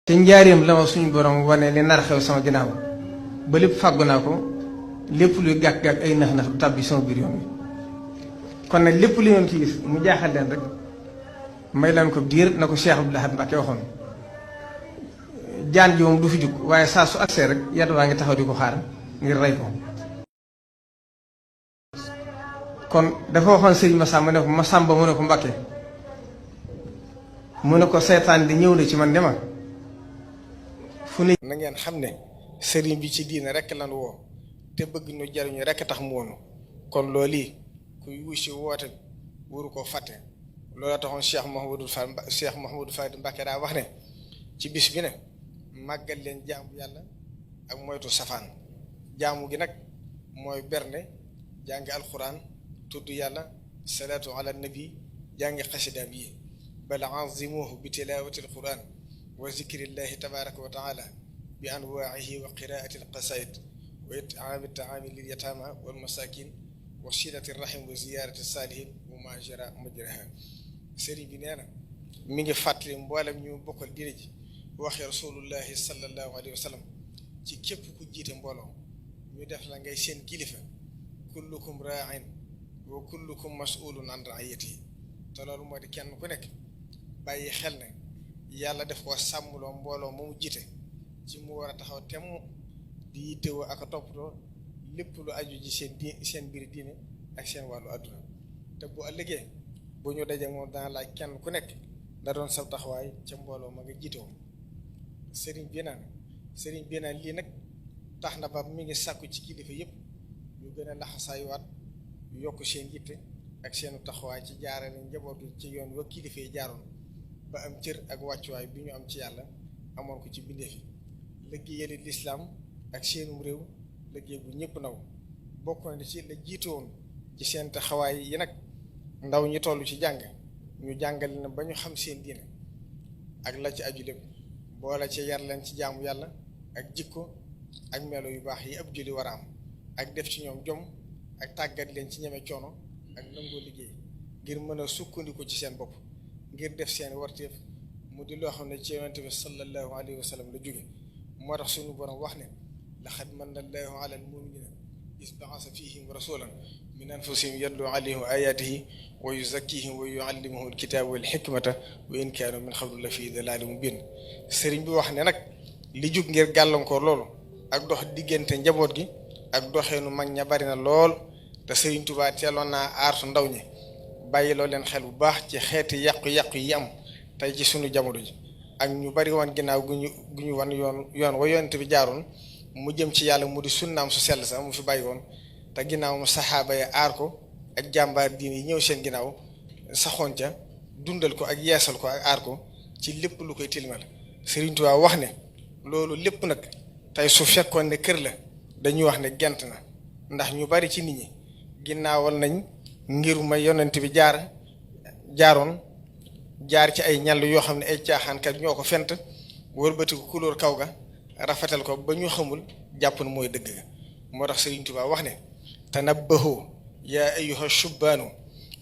te njaareem la ma suñu borom wane li nar xew sama ginnaaw ba lépp fàggu naa ko lépp luy gàkk-gàkk ay nax-nax du tàbbi sama biir yoon wi kon nag lépp li ngeen ci gis mu jaaxal leen rek may leen ko diir na ko Cheikh Abdoul Ahad Mbacké waxoon jaan ji moom du fi jug waaye saa su agsee rek yàlla waa ngi taxaw di ko xaar ngir rey ko. kon dafa waxoon sëriñ Massamba ne ko Massamba mu ne ko Mbacké mu ne ko seytaan di ñëw na ci man de ma fu ne na ngeen xam ne sëriñ bi ci diine rek lan woo te bëgg ñu jariñu rek tax mu woonu kon loolu yi kuy wusi woote wuru koo fàtte loolu taxoon Cheikh Mouhamadou Fadi Mbacké daa wax ne ci bis bi ne màggal leen jaamu yàlla ak moytu safaan jaamu gi nag mooy bernde jàngi alxuraan tudd yàlla salaatu ala nabi jàngi xasidaam yi bal azimuhu bi tilawati alquran wa zikrillahi tabaraka wa taala bi anwaa'ihi wa qiraati alqasaid wa it'aami taami lil yatama wal masakin wa silati rahim wa ziyarati salihin wa ma jara majraha sëriñ bi nee na mi ngi fàttali mboolem ñu bokkal diine ji waxee rasulullahi sallallahu alayhi wa sallam ci képp ku jiite mbooloo ñu def la ngay seen kilifa kullukum raa'in wa kullukum mas'ulun an ra'iyatihi te loolu moo di kenn ku nekk bàyyi xel ne yàlla def ko sàmmloo mbooloo moomu jiite ci mu war a taxaw temm di yittewoo ak a toppatoo lépp lu aju ji seen biir diine ak seen wàllu àdduna te bu ëllëgee bu ñu dajee moom dana laaj kenn ku nekk da doon sa taxawaay ca mbooloo ma nga jiitewoo sëriñ bi naan lii nag tax na ba mi ngi sàkku ci kilifa yëpp ñu gën a laxasaayuwaat yokk seen yitte ak seenu taxawaay ci jaarale njaboot gi ci yoon wa kilifa yi jaaroon ba am cër ak wàccuwaay bi ñu am ci yàlla amoon ko ci bindeef yi liggéeyali lislaam ak seenum réew liggéey bu ñëpp naw bokk na ci la jiitu woon ci seen taxawaay yi nag ndaw ñi toll ci jàng ñu jàngale na ba ñu xam seen diine ak la ci aju lépp boole ci yar leen ci jaamu yàlla ak jikko ak melo yu baax yi ab julli war a am ak def ci ñoom jom ak tàggat leen ci ñeme coono ak nangoo liggéey ngir mën a sukkandiku ci seen bopp ngir def seen warteef mu di loo xam ne ci yonente bi sallallahu alayhi wa sallam la jóge moo tax suñu borom wax ne laqad manna allahu ala almuminina is baasa fihim rasulan min anfusihim yatlu alayhim ayatihi wa yuzakkihim wa yuallimuhum alkitaba wal hikmata wa in kaanu min qablu la fii dalaalin mubiin sëriñ bi wax ne nag li jug ngir gàllankoor loolu ak dox diggante njaboot gi ak doxeenu mag ña bari na lool te Sëriñ Tuubaa teeloon naa aartu ndaw ñi bàyyi loo leen xel bu baax ci xeeti yàqu-yàqu yi am tey ci sunu jamono ji ak ñu bari woon ginnaaw gu ñu wan yoon wa yonent bi jaaroon mu jëm ci yàlla mu di sunnaam su sell sax mu fi bàyyi woon te ginnaaw mu saxaaba ya aar ko ak jàmbaar diin yi ñëw seen ginnaaw saxoon ca dundal ko ak yeesal ko ak aar ko ci lépp lu koy tilimal Sëriñ Tuubaa wax ne loolu lépp nag tey su fekkoon ne kër la dañuy wax ne gent na ndax ñu bari ci nit ñi ginnaawal nañ ngir ma yonent bi jaaroon jaar ci ay ñàll yoo xam ne ay caaxaankat ñoo ko fent wëlbati ko couleur kaw ga rafetal ko ba ñu xamul jàpp na mooy dëgg ga moo tax Sëriñ Tuubaa wax ne tanabbahu yaa ayyuha shubbaanu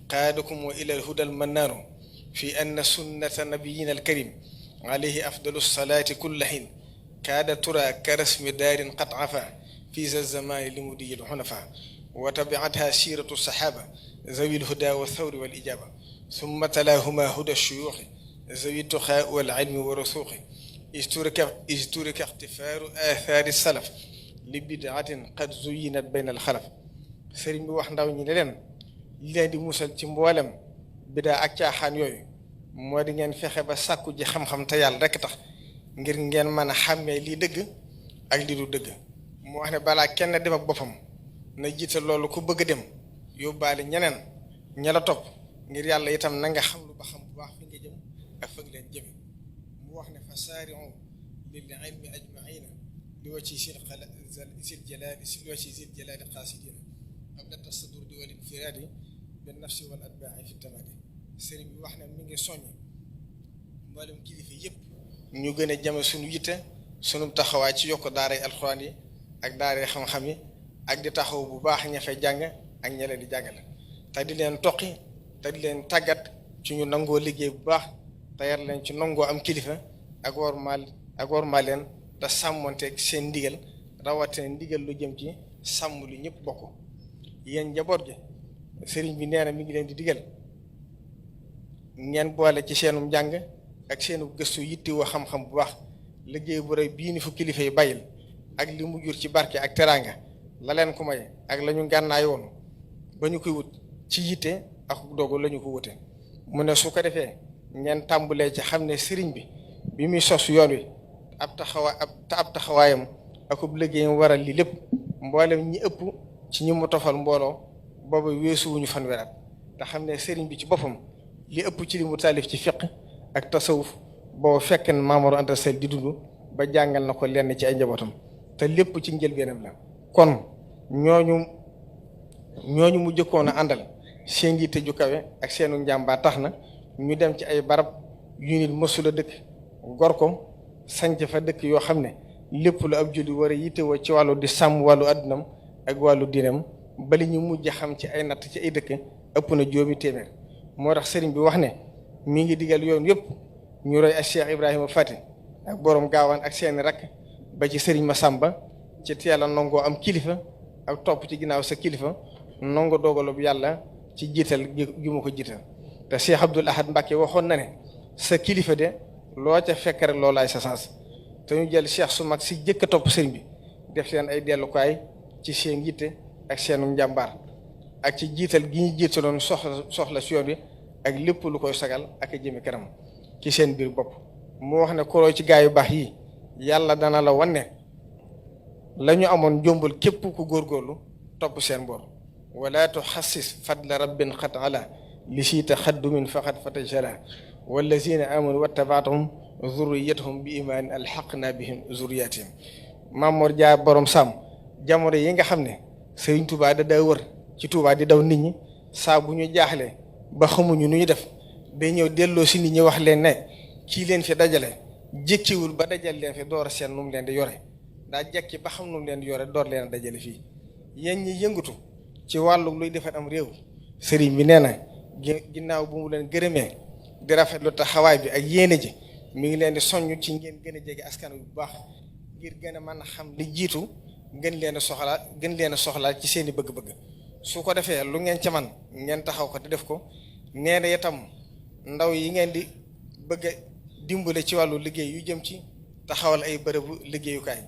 qaadakum ila alhuda almannaanu fi anna sunnata nabiyina alkarim alayhi afdalu salaati kulla hin kaada tura ka rasmi daarin qad afa fi za zamani li mudiyil xunafa wa tabiatha siiratu saxaaba zawi lhuda wa thawri wal ijaaba summa talaahuma huda shuyuuxi zawi tuxaa wal ilmi wa rusuuxi isturika ixtifaaru aathaari salaf li bidaatin qad zuyinat bayna al xalaf sëriñ bi wax ndaw ñi ne leen li leen di musal ci mboolem bidaa ak caaxaan yooyu moo di ngeen fexe ba sàkku ji xam-xam te yàlla rekk tax ngir ngeen mën a xàmmee lii dëgg ak lii du dëgg mu wax ne balaa kenn dem ak boppam na jiite loolu ku bëgg a dem yóbbaale ñeneen ña la topp ngir yàlla itam na nga xam lu ba xam bu baax fi nga jëm ak fëgg leen jëme mu wax ne fa saari'u lil ilmi ajmaina li wajhi zil jalaali qaasidina qabla tasaddur di wal infiraadi bin nafsi wal atbaa'i fi tamaadi sëriñ bi wax ne mi ngi soññ mboolem kilifa yëpp ñu gën a jame suñu yitte sunu taxawaay ci yokk daaray alxuraan yi ak daaray xam-xam yi ak di taxaw bu baax ña fay jàng ak ña leen di jàngale te di leen toqi te di leen tàggat ci ñu nangoo liggéey bu baax te yar leen ci nangoo am kilifa ak wormaal ak wormaal leen te sàmmonteeg seen ndigal rawatina ndigal lu jëm ci sàmm lu ñëpp bokk. yéen njaboot gi sëriñ bi nee na mi ngi leen di digal ngeen boole ci seenum njàng ak seenu gëstu yittewoo xam-xam bu baax liggéey bu rëy bii ni fu kilifa yi bàyyil ak li mu jur ci barke ak teraanga la leen ko may ak la ñu gànnaay woon ba ñu koy wut ci yitte ak dogu la ñu ko wute. mu ne su ko defee ngeen tàmbulee ci xam ne sëriñ bi muy sos yoon wi ab taxawaayam akub liggéeyam waral li lépp mboolem ñi ëpp ci ñi mu tofal mbooloo booba weesuwuñu fanweer at te xam ne sëriñ bi ci boppam li ëpp ci li mu taalif ci fiq ak tasawuf booba fekk na Maam Mor Anta Sali di dund ba jàngal na ko lenn ci ay njabootam te lépp ci njëlbeenam la. kon ñooñu mu jëkkoon a àndal seen yitte ju kawe ak seenu njàmbaar tax na ñu dem ci ay barab yu nit mësula dëkk gor ko sanc fa dëkk yoo xam ne lépp lu ab julli war a yittewoo ci wàllu di sàmm wàllu addunam ak wàllu diinam bali ñu mujj xam ci ay natt ci ay dëkk ëpp na juróomi téeméer. moo tax sëriñ bi wax ne mi ngi digal yoon yëpp ñu roy ak Cheikh Ibrahima Fati ak borom gaawaan ak seeni rakk ba ci sëriñ Massamba ci teel a nangoo am kilifa ak topp ci ginnaaw sa kilifa nango dogalub yàlla ci jiital gi mu ko jiital. te Cheikh Abdoul Ahad Mbacké waxoon na ne sa kilifa de loo ca fekk rek loolaay sa sens te ñu jël cheikh su mag si jëkk a topp sëriñ bi def leen ay dellukaay ci seen yitte ak seenu njàmbaar ak ci jiital gi ñu jiitaloon soxla si yoon bi ak lépp lu koy sagal ak a jëmi kanam ci seen biir bopp. mu wax ne koroo ci gaa yu baax yi yàlla dana la wan ne la ñu amoon jombul képp ku góorgóorlu topp seen bor. wala tuxassis fadla rabbin xat ala li siita xaddumin faqat fatajala wallazina amanu wattabaatuhum zurriyatuhum bi imaanin alxaqna bihim zurriyatihim. Maam Mor Jaara borom Sàmm jamono yi nga xam ne Sëriñ Tuubaa da daa wër ci Tuubaa di daw nit ñi saa bu ñu jaaxlee ba xamuñu nu ñu def day ñëw delloo si nit ñi wax leen ne kii leen fi dajale jékkiwul ba dajal leen fi door a seen nu mu leen di yore daa jekki ba xam nu mu leen di yore door leen a dajale fii. yéen ñi yëngatu ci wàllu luy defar am réew sëriñ bi nee na ginnaaw bu mu leen gërëmee di rafetlu taxawaay bi ak yéene ji mi ngi leen di soññ ci ngeen gën a jege askan wi bu baax ngir gën a mën a xam li jiitu gën leen a soxlaa ci seen i bëgg-bëgg. su ko defee lu ngeen ca man ngeen taxaw ko te def ko. nee na itam ndaw yi ngeen di bëgg a dimbale ci wàllu liggéey yu jëm ci taxawal ay bërëbu liggéeyukaay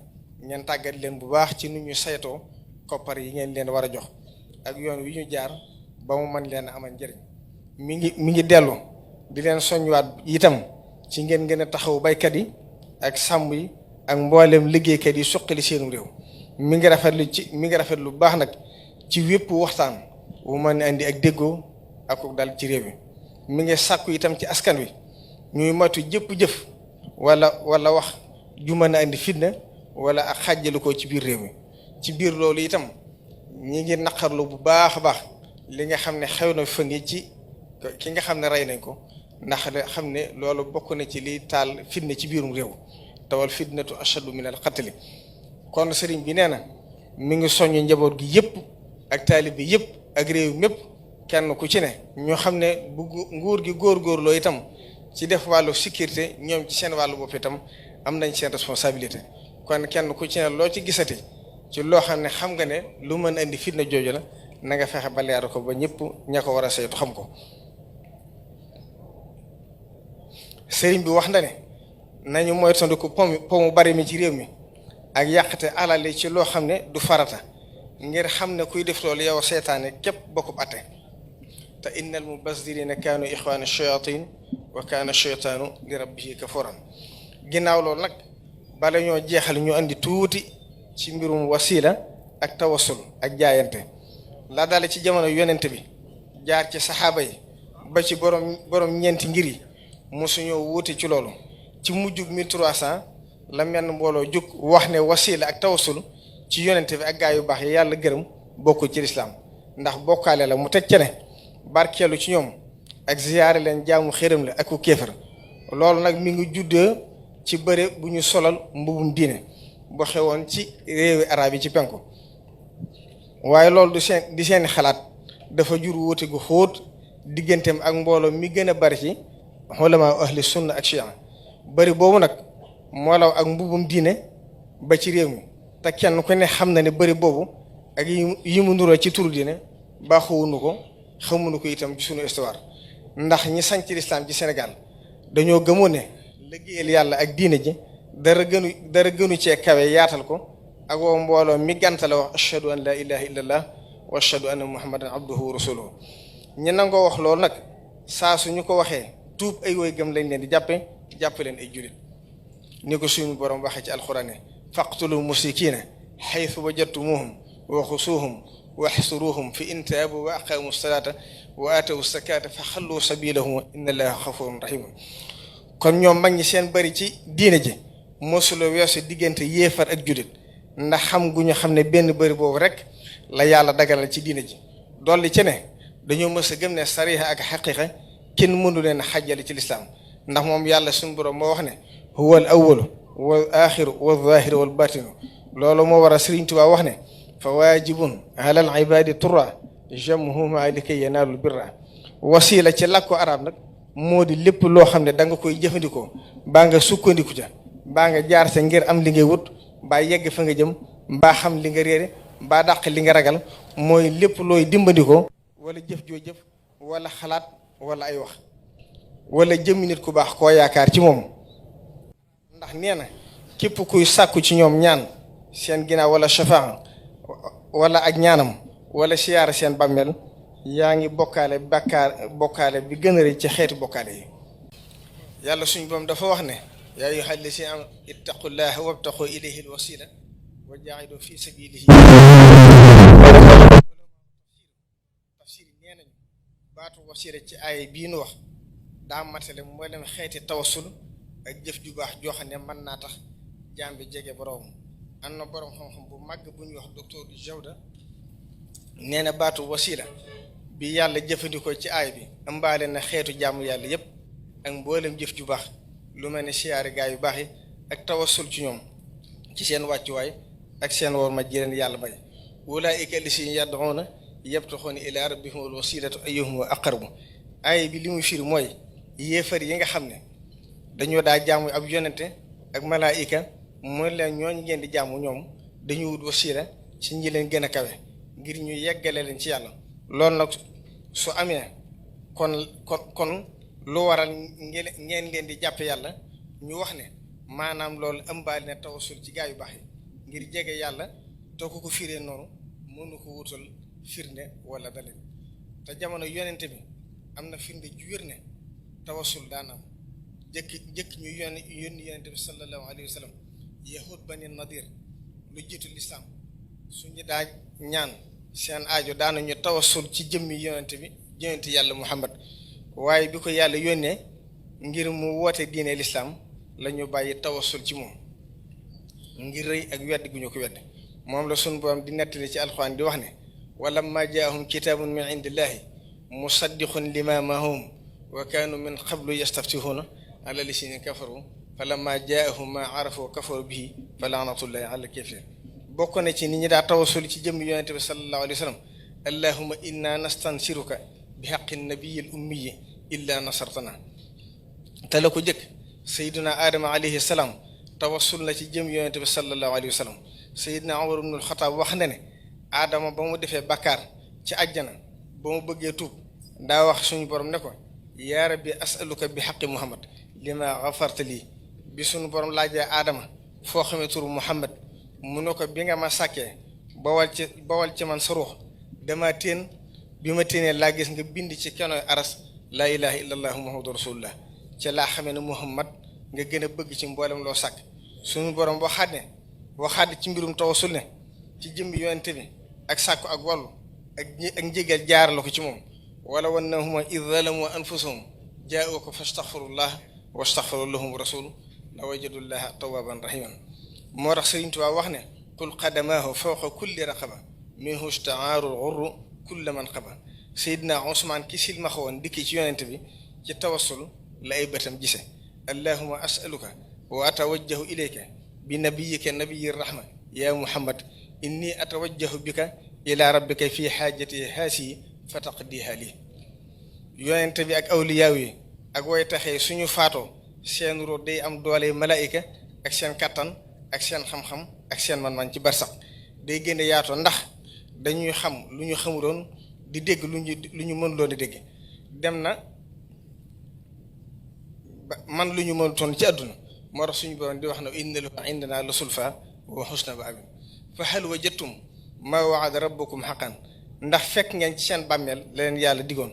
ngeen tàggat leen bu baax ci nu ñu saytoo koppar yi ngeen leen war a jox ak yoon wi ñu jaar ba mu mën leen a amal njëriñ. mi ngi dellu di leen soññuwaat itam ci ngeen gën a taxaw baykat yi ak sàmm yi ak mboolem liggéeykat yi suqali seenu réew. mi ngi rafetlu lu baax nag ci wépp waxtaan wu mën a indi ak déggoo ak dal ci réew mi. mi ngi sàkku itam ci askan wi ñuy moytu jëpp jëf wala wax ju mën a indi fitna wala ak xàjjalu ko ci biir réew mi. ci biir loolu itam ñi ngi naqarlu bu baax a baax li nga xam ne xew na fa ngi ci ki nga xam ne rey nañ ko ndax de xam ne loolu bokk na ci liy taal fitna ci biirum réew tawal fitnatu ashaddu min al qatli. kon sëriñ bi nee na mi ngi soññ njaboot gi yëpp ak taalibe yëpp ak réew mépp kenn ku ci ne ñoo xam ne bu nguur gi góorgóorloo itam ci def wàllu sécurité ñoom ci seen wàllu bopp itam am nañ seen responsabilité. kon kenn ku ci ne loo ci gisati ci loo xam ne xam nga ne lu mën a indi fitna jooju la na nga fexe ba leer ko ba ñëpp ña ko war a saytu xam ko. sëriñ bi wax na ne nañu moytandiku po mu bari mi ci réew mi ak yàqate alal ci loo xam ne du farata ngir xam ne kuy def loolu yow seetaane képp bokkub atte. te innal mubazzirina kaanu ixwaana shayatin wa kaana shaytaanu li rabbihi kafuran. ginnaaw loolu nag bala ñoo jeexal ñu andi tuuti ci mbirum wasila ak tawassul ak jaayante la dale ci jamono yonent bi jaar ci saxaaba yi ba ci borom ñeenti ngir yi mosuñoo wuute ci loolu. ci mujjug 1300 la menn mbooloo jóg wax ne wasila ak tawassul ci yonent bi ak gaa yu baax yi yàlla gërëm bokkul ci lislaam ndax bokkaale la. mu teg ca ne barkeelu ci ñoom ak ziyaare leen jaamu xërëm la ak ku kéefar. loolu nag mi ngi juddee ci bëre bu ñu solal mbubum diine bu xewoon ci réewi arab yi ci penku. waaye loolu di seeni xalaat dafa jur wuute gu xóot digganteem ak mbooloo mi gën a bari ci ulama ahli sunna ak chia. bari boobu nag moo law ak mbubum diine ba ci réew mi te kenn ku ne xam na ne bëri boobu ak yi mu nuroo ci turu diine baaxuwunu ko xamuñu ko itam ci sunu histoire ndax ñi sanc lislaam ci Sénégal dañoo gëmoon ne liggéeyal yàlla ak diine ji dara gënu cee kawe yaatal ko ak woo mbooloo mi gàntale wax ashhadu an la ilaha illallah wa ashhadu anna muhammadan abduhu wa rasuluhu ñi nangoo wax loolu nag saa su ñu ko waxee tuub ay woy gëm lañ leen di jàppe leen ay julit ni ko suñu borom waxee ci alxuraan faqtulu musrikiina xaytu wajadtumuhum wa xusuuhum waxsuruhum fi in taabu wa aqaamu salaata wa aatawu zakaata fa xallu sabilahum inna allaha xafurun rahim kon ñoom mag ñi seen bari ci diine ji mosuloo weesu diggante yéefar ak julit ndax xam gu ñu xam ne benn bëri boobu rek la yàlla dagalal ci diine ji dolli ci ne dañoo mës a gëm ne sariha ak xaqiqa kenn mënu leen xajjale ci lislaam ndax moom yàlla suñu borom moo wax ne huwa al awalu wal axiru wal zahiru wal batinu loolu moo war a Sëriñ Tuubaa wax ne fa waajibun ala al ibadi turra jamhuma likay yanaalul birra wasila ci làkku arab nag moo di lépp loo xam ne da nga koy jëfandikoo baa nga sukkandiku ca baa nga jaar sa ngir am li ngay wut mbaa yegg fa nga jëm mbaa xam li nga réere mbaa dàq li nga ragal mooy lépp looy dimbandikoo wala jëf joo jëf wala xalaat wala ay wax wala jëmmi nit ku baax koo yaakaar ci moom ndax nee na képp kuy sàkku ci ñoom ñaan seen ginnaaw wala shafaa wala ak ñaanam wala siyaara seen bàmmeel yaa ngi bokkaale bi gën a rëy ci xeeti bokkaale yi yàlla suñu boom dafa wax ne yaa ayyuha llaziina aamanu ittaqullaha wabtaxu ilayhi alwasila wa jaahidu fi sabilihi tafsir nee nañu baatu wasila ci aaya bii nu wax daa matale mboolem xeeti tawassul ak jëf ju baax joo xam ne mën naa tax jaam bi jege boroom am na boroom xam-xam bu màgg bu ñuy wax docteur Jawda nee na baatu wasila bi yàlla jëfandikoo ci aay bi ëmbaale na xeetu jaamu yàlla yépp ak mboolem jëf ju baax lu mel ne siyaare gaa yu baax yi ak tawassul ci ñoom ci seen wàccuwaay ak seen war ma jëleen yàlla may ulaa'ika allaziina yad'uuna yabtaxuuna ilaa rabbihimul wasiilata ayyuhum aqrabu aay bi li muy firi mooy yéefar yi nga xam ne dañoo daa jaamu ab yonente ak malaayika mooy leen ñooñ ngeen di jaamu ñoom dañu wut wasiila ci ñi leen gën a kawe ngir ñu yeggale leen ci yàlla loolu nag su amee kon lu waral ngeen leen di jàppe yàlla ñu wax ne maanaam loolu ëmbaali na tawassul ci gaa yu baax yi ngir jege yàlla te ku ko firee noonu mënu ko wutal firnde wala dalil te jamono yonente bi am na firnde ju wér ne tawassul daan am jëkk ñu yónni yonente bi sallallahu alayhi wa sallam yahud bani nadir lu jiitu lislaam suñu daa ñaan seen aajo daanañu tawassul ci jëmmi yonente yàlla muhammad waaye bi ko yàlla yónnee ngir mu woote diine lislaam la ñu bàyyi tawassul ci moom ngir rëy ak wedd gu ñu ko wedd moom la sunu borom di nettali ci alxuraan di wax ne walamma jaahum kitaabun min indillahi musaddiqun lima mahum wa kaanu min qablu yastaftihuuna ala lasina kafaru falamma jaahum ma arafu kafaru bihi fa laanatullahi ala kafir bokk na ci nit ñi daa tawassul ci jëmmi yonente bi sallallahu alayhi wa sallam allahumma inna nastansiruka bi xaqi nabiyil ummiyi illa nasartana te la ko jëkk sayduna aadama alayhi salaam tawassul na ci jëm yonente bi sallallahu alayhi wa sallam sayidna umar ibnul xataab wax na ne aadama ba mu defee bakkaar ci àjjana ba mu bëggee tuub daa wax suñu borom ne ko yaa rabbi asaluka bi xaqi muhammad lima gafarta lii bi suñu borom laajee aadama foo xamee turu muhammad mu ne ko bi nga ma sàkkee bawal ci man sa ruux dama teen bi ma téenee laa gis nga bind ci kenoy aras laa ilaha illallah muhammadu rasulullah ci laa xamee ne muhammad nga gën a bëgg ci mboolem loo sàkk suñu borom waxaat ci mbirum tawassul ne ci jëmbi yonente bi ak sàkku ak wàllu ak njégal jaar la ko ci moom wala wannahum id zalamu anfusahum jaa'uuka fastaxfirullah wastaxfara lahum rasulu la wajadullaha tawwaban rahiman moo tax Sëriñ Tuubaa wax ne qul qadamaahu fawqa kulli raqaba minhu istaaru urru kulla man xaba Seydina Usmaan ki silmaxa woon dikki ci yonente bi ci tawassul la ay bëtam gise allahuma asaluka wa atawajjahu ilayka bi nabiyika nabiyi rahma ya muhammad inni atawajjahu bika ila rabbika fi xaajati haasi fa taqdiha li yonente bi ak awliyaaw yi ak way taxee suñu faatoo seen ruux day am doole malaayika ak seen kattan ak seen xam-xam ak seen man-man ci barsax day gën a yaatoo ndax dañuy xam lu ñu xamuloon di dégg lu ñu mënuloon di dégg dem na ba man lu ñu mënutoon ci àdduna moo tax suñu borom di wax na inna lahu indana la sulfa wa husna ba abin fa hal wajadtum ma waada rabbukum haqqan ndax fekk ngeen ci seen bàmmeel la leen yàlla digoon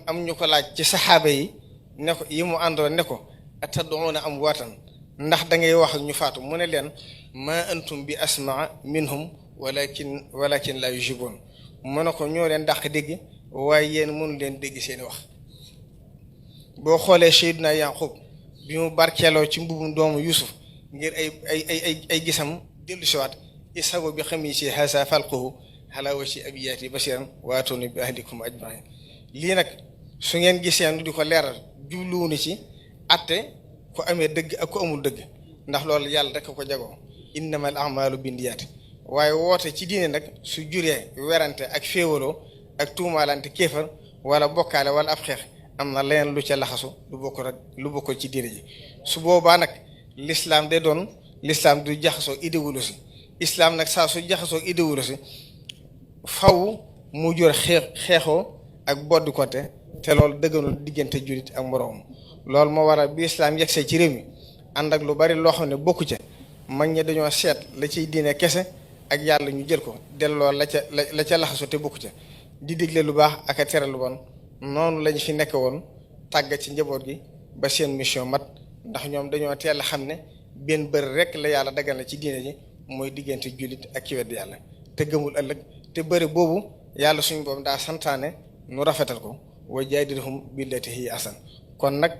am ñu ko laaj ci saxaaba yi ne ko yi mu àndoon ne ko atad'uuna amwaatan ndax da ngay wax ak ñu faatu mu ne leen ma antum bi asmaa minhum walakin la yujiboon mu ne ko ñoo leen dàq dégg waaye yéen mënu leen dégg seeni wax boo xoolee Seydina Yaqub bi mu barkeeloo ci mbubum doomu Yuusuf ngir ay gisam dellu siwaat isabu bi xamisi haasa falquhu ala wajhi abiyaati basiran waatuni bi ahlikum ajmain lii nag su ngeen gisee nu di ko leeral jubluwunu ci atte ku amee dëgg ak ku amul dëgg ndax loolu yàlla rek ko jagoo innamal a'maalu binniyaati waaye woote ci diine nag su juree werante ak féewaloo ak tuumaalante kéefar wala bokkaale wala ab xeex am na leneen lu ca laxasu lu bokkul ci diine ji su boobaa nag l'islam day doon l'islam du jaxasoo idéologie islam nag saa su jaxasoo idéologie faw mu jur xeexoo ak boddi konte te loolu dëgganul diggante jullit ak moroom loolu moo waral bi islam yegsee ci réew mi ànd ak lu bari loo xam ne bokku ca mag ñi dañoo seet la ciy diine kese ak yàlla ñu jël ko delloo la ca laxasu te bokku ca di digle lu baax ak a tere lu bon noonu lañu fi nekk woon tàggat ci njaboot gi ba seen mission mat ndax ñoom dañoo teel a xam ne benn bër rek la yàlla dagal na ci diine ji mooy diggante jullit ak ki wedd yàlla te gëmul ëllëg te bëri boobu yàlla suñu boobu daa santaane nu rafetal ko wa jaadilhum billati hiya ahsan kon nag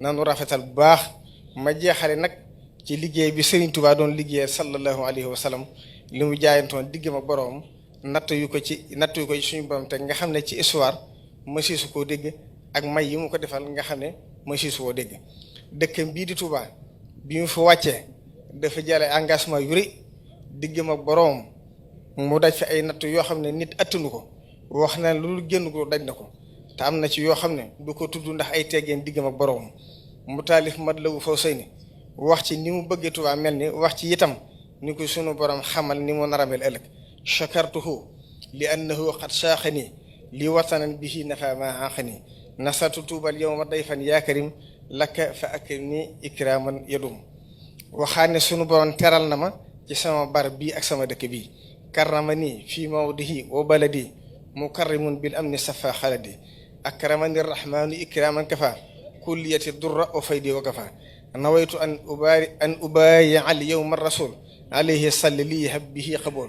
nanu rafetal bu baax ma jeexale nag ci liggéey bi Serigne Touba doon liggéeyal sallallahu alayhi wa sallam li mu jaayantoon diggam ak boroom natt yu ko ci suñu borom te nga xam ne ci histoire mësiisu koo dégg ak may yi mu ko defal nga xam ne mësiisu koo dégg dëkkam bii di Touba bi mu fa wàccee dafa jële engagement yu rëy diggam ak boroom mu daj fi ay natt yoo xam ne nit attanu ko wax na lu génn ko daj na ko te am na ci yoo xam ne du ko tudd ndax ay teggeen diggam ak boroom mu taalif Matlabul Fawzayni wax ci ni mu bëggee Touba mel ni wax ci itam ni ko sunu borom xamal ni mu nar a mel ëllëg chakartuhu li annahu qad saaxani li watanan bihi nafa ma aqani nasartu tuubal yawma dayfan yaa karim lakka fa akrimni ikraman yadum waxaane sunu borom teral na ma ci sama barab bii ak sama dëkk bii karramani fii mawdihi wa baladi mukarrimun bil amni safa xaladi akramani rahmanu ikraman kafa kulliyati durra wa faydi wa kafa nawaytu an ubaayi al yawma rasul alayhi salli li habbihi qabul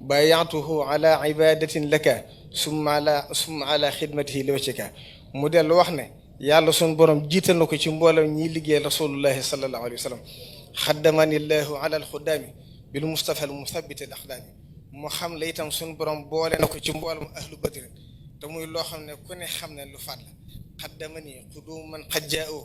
baayatuhu ala ibadatin laka summa ala xidmatihi li wajhika mu dellu wax ne yàlla sun borom jiital na ko ci mboolem ñiy liggéey rasulullahi sallallahu alayhi wa sallam xaddamani llahu ala alxudaami bil mustafa al musabiti al axdaami mu xam la itam sun borom boole na ko ci mboolem ahlu badrin te muy loo xam ne ku ne xam ne lu faat la xaddamani quduman qad jaa'u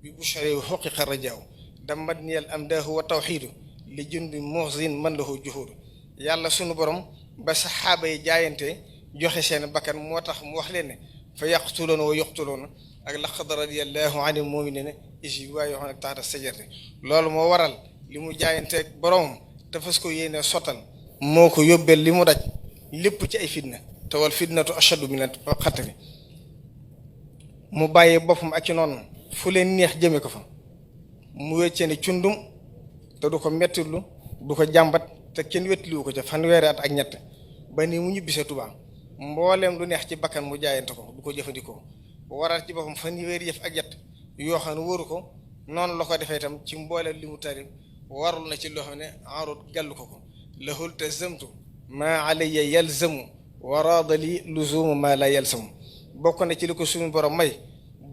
bi bushari xuqiqa rajaaw damat niyal amdaahu wa tawxiidu li jundi muhzin man lahu juhuudu yàlla sunu borom ba saxaaba yi jaayante joxe seen bakkan moo tax mu wax leen ne fa yaqtuluuna wa yuqtuluuna ak laqad radiyallahu anil mu'miniina iz yubaayi'uunaka tahta shajarati loolu moo waral li mu jaayanteeg boromam te fas ko yéene sottal moo ko yóbbeel li mu daj lépp ci ay fitna te wal fitnatu ashaddu min al-qatl mu bàyyee boppam ak ci noonu fu leen neex jëme ko fa mu wéccee ne cundum te du ko mettitlu du ko jàmbat te kenn wettiliwu ko ca fanweeri at ak ñett ba ni mu ñibbisee Tuubaa mbooleem lu neex ci bakkan mu jaayante ko du ko jëfandikoo waral ci boppam fanweeri yëf ak ñett yoo xam ne wóoru ko noonu la ko defee itam ci mbooleem li mu tari warul na ci loo xam ne enrot gàllu ko lahul tazamtu maa alayya yalzamu waraada li luzumu maa la yalzamu bokk na ci li ko suñu borom may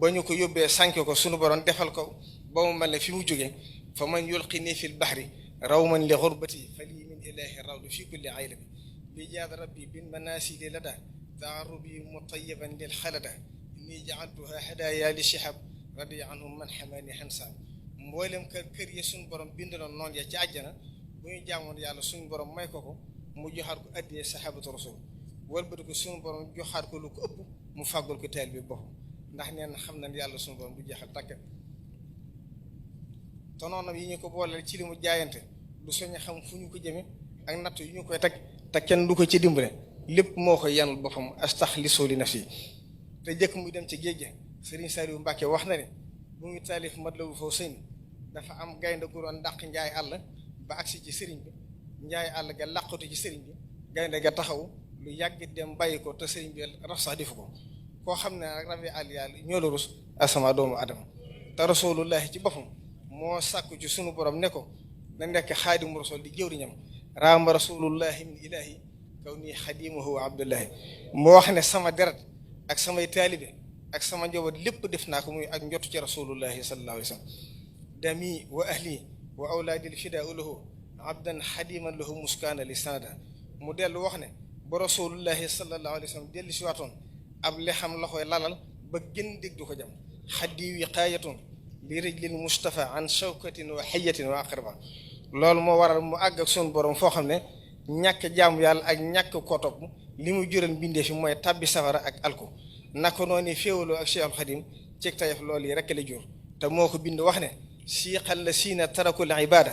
ba ñu ko yóbbee sànke ko suñu borom defal ko ba mu mel ne fi mu jógee fa man yulqini fil bahri rawman li xurbati fa lii min ilahi rawdu fi kulli aylabi li jaad rabbi bin manasili lada taarubi mutayiban lil xalada inni jaaltuha hadaya li shihab radi anhum man xamani xansa mboolem kër yi suñu borom bindaloon noonu ya ci àjjana bu ñu jaamoon yàlla suñu borom may ko mu joxaat ko addiyee sahabatu rasul wëlbati ko suñu borom joxaat ko lu ko ëpp mu fàggul ko teel bi bopp ndax neen xam nañ yàlla suñu borom du jeexal tàkk te noonu yi ñu ko booleel ci li mu jaayante du soñ xam fu ñu ko jëme ak natt yu ñu koy teg te kenn du ko ci dimbale lépp moo koy yanul boppam astaxlisu li nafsi te jëkk muy dem ci géej gi Serigne Saliou Mbacke wax na ne bu ngi taalif Matlabul Fawzayni dafa am gaynde gu doon dàq njaay àll ba agsi ci sëriñ bi njaay àll ga làqatu ci sëriñ bi gaynde ga taxaw lu yàgg dem bàyyi ko te sëriñ bi raf sax defu ko koo xam ne nag rabi àll yàlla ñoo la rus asama doomu adama te rasulullahi ci boppam moo sàkku ci sunu borom ne ko na nekk xaadimu rasul di jëwriñam raama rasulullahi min ilahi kaw nii xadimuhu wa abdullahi moo wax ne sama deret ak samay taalibe ak sama njaboot lépp def naa ko muy ak njotu ci rasulullahi sallallahu alayhi wa sallam dami wa ahli wa awlaadil fidaau lahu abdan xadiman lahu muskaana li sanada mu dellu wax ne ba rasulullahi sallallahu alayhi wa sallam dellu si waatoon ab li xam la koy lalal ba gën dégg du ko jam xaddi wiqaayatun li rijlil mustafa an shawkatin wa xayatin wa aqraba loolu moo waral mu àgg ak sunu borom foo xam ne ñàkk jaamu yàlla ak ñàkk ko topp li mu jural mbindee fi mooy tabbi safara ak alko naka noonu féewaloo ak Cheikhul Xadim ci tayef loolu yi rekk la jur te moo ko bind wax ne siiqal la siina tarakul ibada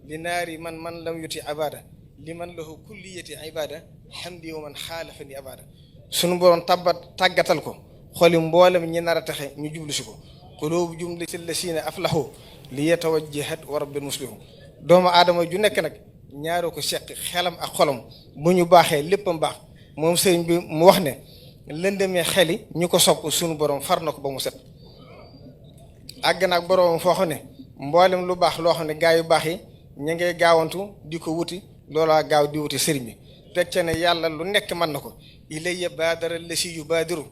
li naari man lam yuti abada li man lahu kulliyati ibada hamdi wa man xaalafa ni abada sunu borom tàggatal ko xooli mboolem ñi nar a taxe ñu jublu si ko qulubu jumlati la siina aflahu li yatawajjahat wa rabbil muslimu doomu aadama ju nekk nag ñaaroo ko seq xelam ak xolam bu ñu baaxee léppam baax moom sëriñ bi mu wax ne lëndëmee xeli ñu ko sopp sunu borom far na ko ba mu set àgg naag borom foo xam ne mboolem lu baax loo xam ne gaa yu baax yi ñu ngay gaawantu di ko wuti loolaa gaaw di wuti sëriñ bi teg ca ne yàlla lu nekk mën na ko ilayya baadara lasi yu baadiru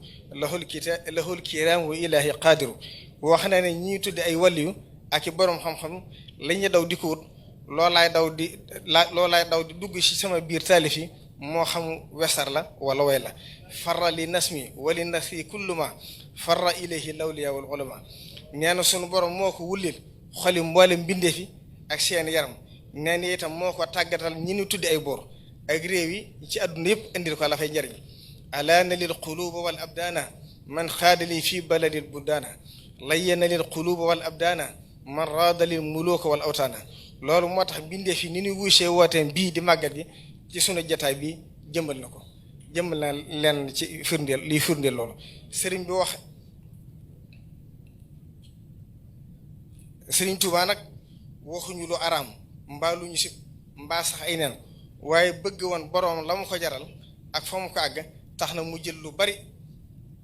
lahul kiram wa ilahi qaadiru wax na ne ñii tuddi ay waliyu ak i borom xam-xam la ñu daw di ko wut loolaay daw di dugg ci sama biir taalif yi moo xam wesar la wala way la farra li nasmi wali nasri kullu ma farra ilayhi lawliya wal ulama nee na sunu borom moo ko wullil xoli mboolem mbindee fi ak seen yaram nee na itam moo ko tàggatal ñi ñu tuddi ay boor ak réew yi ci àdduna yëpp indil ko la fay njariñ alaana lil quluba wal abdaana man xaadali fii baladil buddaana layyana lil quluba wal abdaana man raadalil muluka wal awtaana loolu moo tax mbindee fi ni ñuy wuysee wooteem bii di màggat gi ci sunu jataay bi jëmbal na ko jëmbal na leen ci firndeel liy firndeel loolu sëriñ bi wax sëriñ Tuubaa nag waxuñu lu araam mbaa lu ñu sib mbaa sax ay neen waaye bëgg woon boroom la mu ko jaral ak fa mu ko àgg tax na mu jël lu bari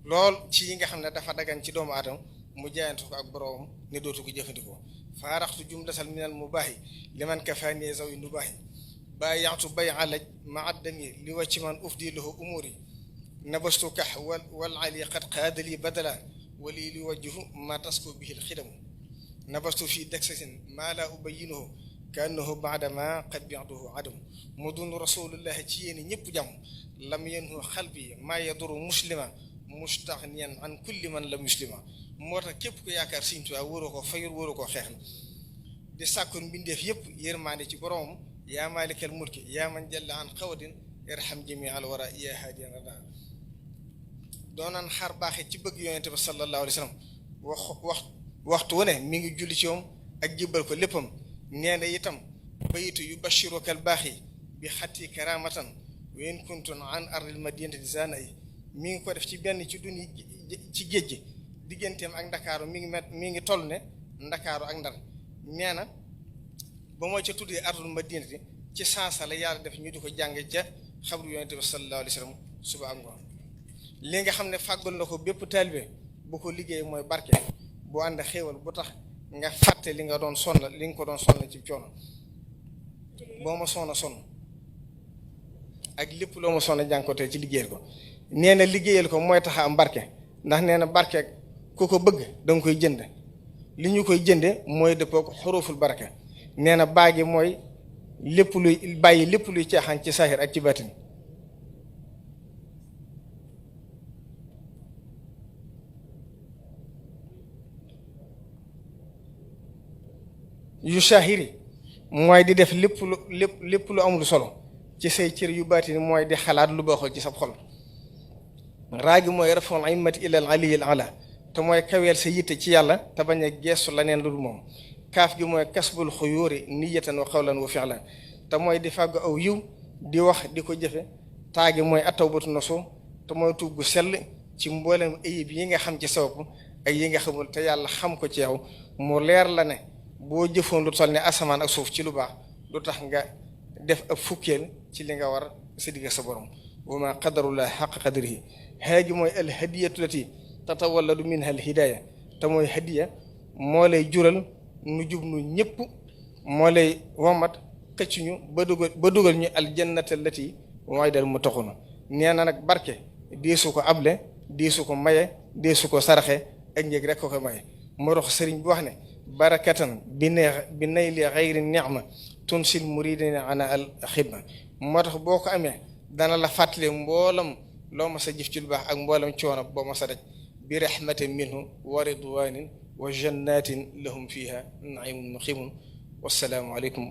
lool ci yi nga xam ne dafa dagan ci doomu aadama mu jaayante ko ak boroom ne dootu ko jëfandikoo faaraxtu jumlatal minal mubaahi liman kafaani zawi nubaahi baayaatu bay alaj ma addami li wacci man ufdi lahu umuri nabastu kax wal ali qad qaadali badala wali li wajjuhu ma tasku bihi alxidamu nabastu fii daksasin maa laa ubayinuhu kaannahu baada ma qad bi'tuhu adamu mu dun rasulullahi ci yéen ñëpp jàmm lam yanhu xalbi maa yaduru muslima mustaxniyan an kulli man la muslima moo tax képp ku yaakaar Sëriñ Tuubaa wóoroo ko fayur wóoroo koo xeexal di sàkkoon mbindeef yëpp yërmaande ci boromam yaa maalikal mulki yaa man jalla an xawadin irham jami al wara yaa haadiyan rada doonan xar baaxe ci bëgg yonente bi sallallahu alayhi wa sallam waxtu wu ne mi ngi julli ci moom ak jébbal ko léppam nee na itam bayitu yu bashirukal baaxi bi xatti karamatan wa in kuntun an ardil madinati zana yi mi ngi ko def ci benn ci duni ci géej gi digganteem ak ndakaaru mi ngi toll ne ndakaaru ak ndar nee na ba moo ca tuddee ardul madinati ci sansa la yàlla def ñu di ko jàng ca xabru yonente bi sallallahu alayhi wa sallam suba ak ngoon li nga xam ne fàggul na ko bépp taalibe bu ko liggéey mooy barke bu ànd xéewal bu tax nga fàtte li nga doon sonn li nga ko doon sonn ci coono boo ma sonn ak lépp loo ma sonn jànkootee ci liggéeyal ko nee na liggéeyal ko mooy tax am barke ndax nee na barke ku ko bëgg danga koy jënd li ñu koy jënde mooy dëppook xuruful baraka nee na baagi mooy lépp luy bàyyi lépp luy caaxaan ci saahir ak ci baatin yu saahiri mooy di def lépp lu amul solo ci say cër yu baatin mooy di xalaat lu baaxul ci sab xol raagi mooy rafon aymati ilal aliyil ala te mooy kaweel sa yitte ci yàlla te bañ a geestu la neen lu dul moom kaaf gi mooy kasbul xuyuuri niyatan wa qawlan wa fi'lan te mooy di fàggu aw yiw di wax di ko jëfe taagi mooy attawbatu nasuh te mooy tuub gu sell ci mboolem ayib yi nga xam ci sabab ak yi nga xamul te yàlla xam ko ci yow mu leer la ne boo jëfoon lu toll ne asamaan ak suuf ci lu baax lu tax nga def ab fukkeel ci li nga war sa digg sa borom wa ma qadarullah xaq qadrihi haagi mooy al hadiyatu lati tatawalladu minha al hidaya te mooy hadiya moo lay jural nu jub nu ñëpp moo lay womat xëcc ñu ba dugal ñu aljannata allati wa'ida al muttaquna nee na nag barke deesu ko able deesu ko maye deesu ko saraxe ak njëg rek ko maye moo tax sëriñ bi wax ne barakatan bi nayli xayri ni'ma tunsil muridina ana al xidma moo tax boo ko amee dana la fàttali mboolam loo ma sa jëf ci lu baax ak mboolam coono boo ma sa daj bi rahmatin minhu wa ridwanin wa jannatin lahum fiha naimun muqimun wassalaamu aleykum